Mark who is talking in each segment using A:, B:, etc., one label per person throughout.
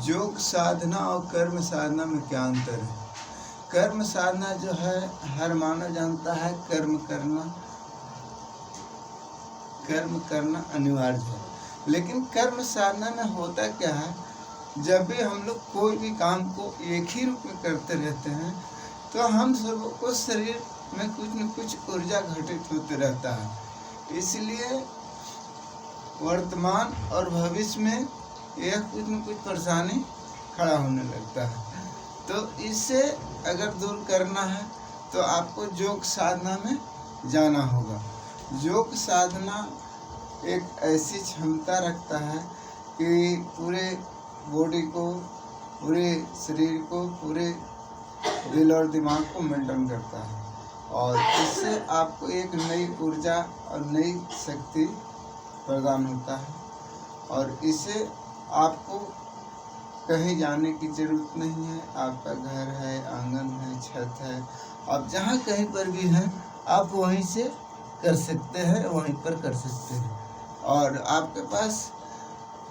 A: योग साधना और कर्म साधना में क्या अंतर है? कर्म साधना जो है हर मानव जानता है, कर्म करना अनिवार्य है। लेकिन कर्म साधना में होता क्या है, जब भी हम लोग कोई भी काम को एक ही रूप में करते रहते हैं तो हम सबको शरीर में कुछ न कुछ ऊर्जा घटित होते रहता है। इसलिए वर्तमान और भविष्य में यह कुछ न कुछ परेशानी खड़ा होने लगता है। तो इससे अगर दूर करना है तो आपको योग साधना में जाना होगा। योग साधना एक ऐसी क्षमता रखता है कि पूरे बॉडी को, पूरे शरीर को, पूरे दिल और दिमाग को मेंटेन करता है और इससे आपको एक नई ऊर्जा और नई शक्ति प्रदान होता है। और इससे आपको कहीं जाने की ज़रूरत नहीं है। आपका घर है, आंगन है, छत है, आप जहाँ कहीं पर भी हैं आप वहीं से कर सकते हैं, वहीं पर कर सकते हैं। और आपके पास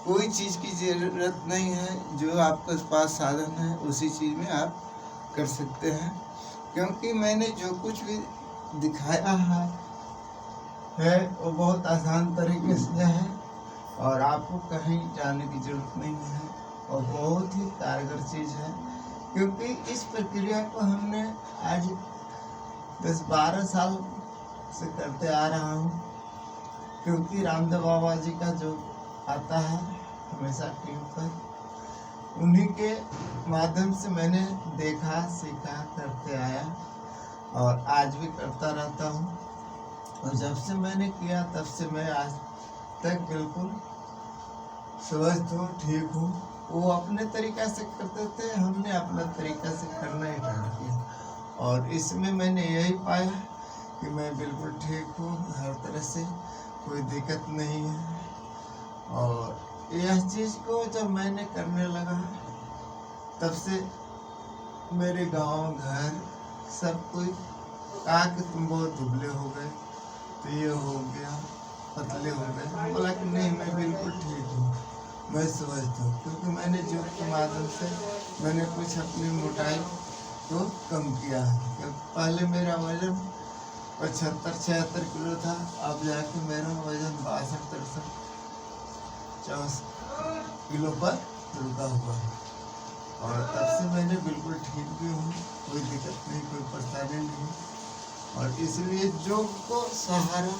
A: कोई चीज़ की ज़रूरत नहीं है, जो आपके पास साधन है उसी चीज़ में आप कर सकते हैं। क्योंकि मैंने जो कुछ भी दिखाया है वो बहुत आसान तरीके से है और आपको कहीं जाने की ज़रूरत नहीं है और बहुत ही कारगर चीज़ है। क्योंकि इस प्रक्रिया को हमने आज 10-12 साल से करते आ रहा हूँ। क्योंकि रामदेव बाबा जी का जो आता है हमेशा टीवी पर, उन्हीं के माध्यम से मैंने देखा, सीखा, करते आया और आज भी करता रहता हूँ। और जब से मैंने किया तब से मैं आज तक बिल्कुल स्वस्थ हूँ, ठीक हूँ। वो अपने तरीक़ा से करते थे, हमने अपना तरीक़ा से करना स्टार्ट किया और इसमें मैंने यही पाया कि मैं बिल्कुल ठीक हूँ, हर तरह से कोई दिक्कत नहीं है। और यह चीज़ को जब मैंने करने लगा तब से मेरे गांव, घर सब कोई कहा कि तुम बहुत दुबले हो गए, तो ये हो गया, पतले हो गए। बोला कि नहीं, मैं बिल्कुल ठीक हूँ, मैं स्वस्थ हूँ। क्योंकि मैंने योग के माध्यम से मैंने कुछ अपनी मोटाई को कम किया है। पहले मेरा वजन 75-76 किलो था, अब जाके मेरा वजन 62-63 किलो पर रुका हुआ है। और तब से मैंने बिल्कुल ठीक भी हूँ, कोई दिक्कत नहीं, कोई परेशानी नहीं। और इसलिए योग को सहारा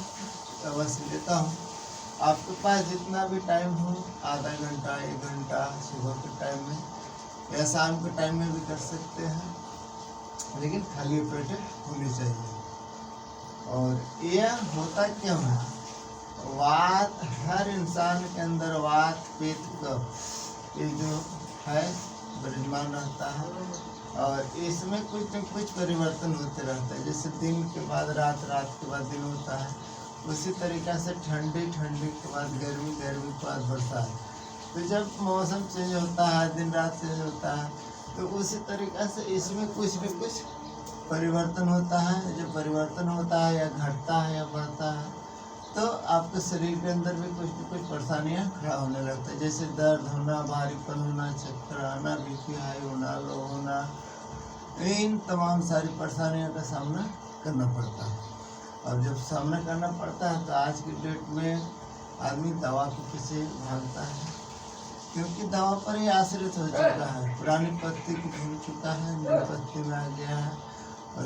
A: अवश्य लेता हूँ। आपके पास जितना भी टाइम हो, आधा घंटा, 1 घंटा, सुबह के टाइम में या शाम के टाइम में भी कर सकते हैं, लेकिन खाली पेट होनी चाहिए। और यह होता क्यों है? वात, हर इंसान के अंदर वात, पित्त, कफ ये जो है विराजमान रहता है और इसमें कुछ न कुछ परिवर्तन होते रहता है। जैसे दिन के बाद रात, रात के बाद दिन होता है, उसी तरीक़ा से ठंडी के बाद गर्मी, गर्मी के बाद बरसात। तो जब मौसम चेंज होता है, दिन रात चेंज होता है, तो उसी तरीक़ा से इसमें कुछ न कुछ परिवर्तन होता है। जो परिवर्तन होता है या घटता है या बढ़ता है, तो आपके शरीर के अंदर भी कुछ न कुछ परेशानियाँ खड़ा होने लगता है। जैसे दर्द होना, भारीपन होना, चक्कर आना, बीपी हाई होना, लो होना, इन तमाम सारी परेशानियों का सामना करना पड़ता है। और जब सामना करना पड़ता है तो आज की डेट में आदमी दवा के पीछे भागता है, क्योंकि दवा पर ही आश्रित हो चुका है। पुरानी पत्ती को भूल चुका है, नई पत्ती में आ गया है।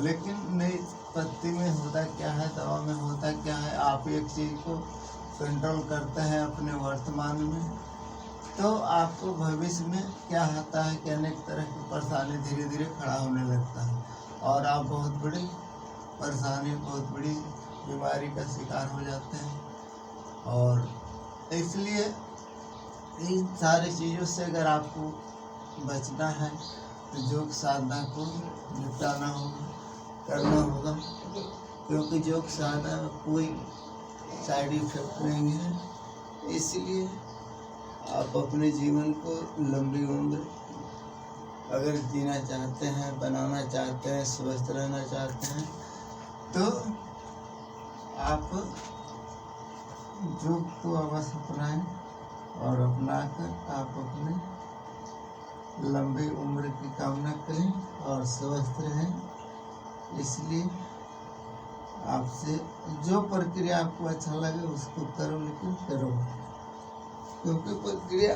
A: लेकिन नई पत्ती में होता क्या है, दवा में होता क्या है, आप एक चीज़ को कंट्रोल करते हैं अपने वर्तमान में, तो आपको भविष्य में क्या होता है कि अनेक तरह की परेशानी धीरे धीरे खड़ा होने लगता है और आप बहुत बड़ी परेशानी, बहुत बड़ी बीमारी का शिकार हो जाते हैं। और इसलिए इन सारी चीज़ों से अगर आपको बचना है तो योग साधना को निपटाना होगा, करना होगा। क्योंकि योग साधना में कोई साइड इफेक्ट नहीं है। इसलिए आप अपने जीवन को लंबी उम्र अगर जीना चाहते हैं, बनाना चाहते हैं, स्वस्थ रहना चाहते हैं, तो आप योग को अवश्य अपनाएं और अपनाकर आप अपने लंबी उम्र की कामना करें और स्वस्थ रहें। इसलिए आपसे जो प्रक्रिया आपको अच्छा लगे उसको करो, लेकिन करो, क्योंकि प्रक्रिया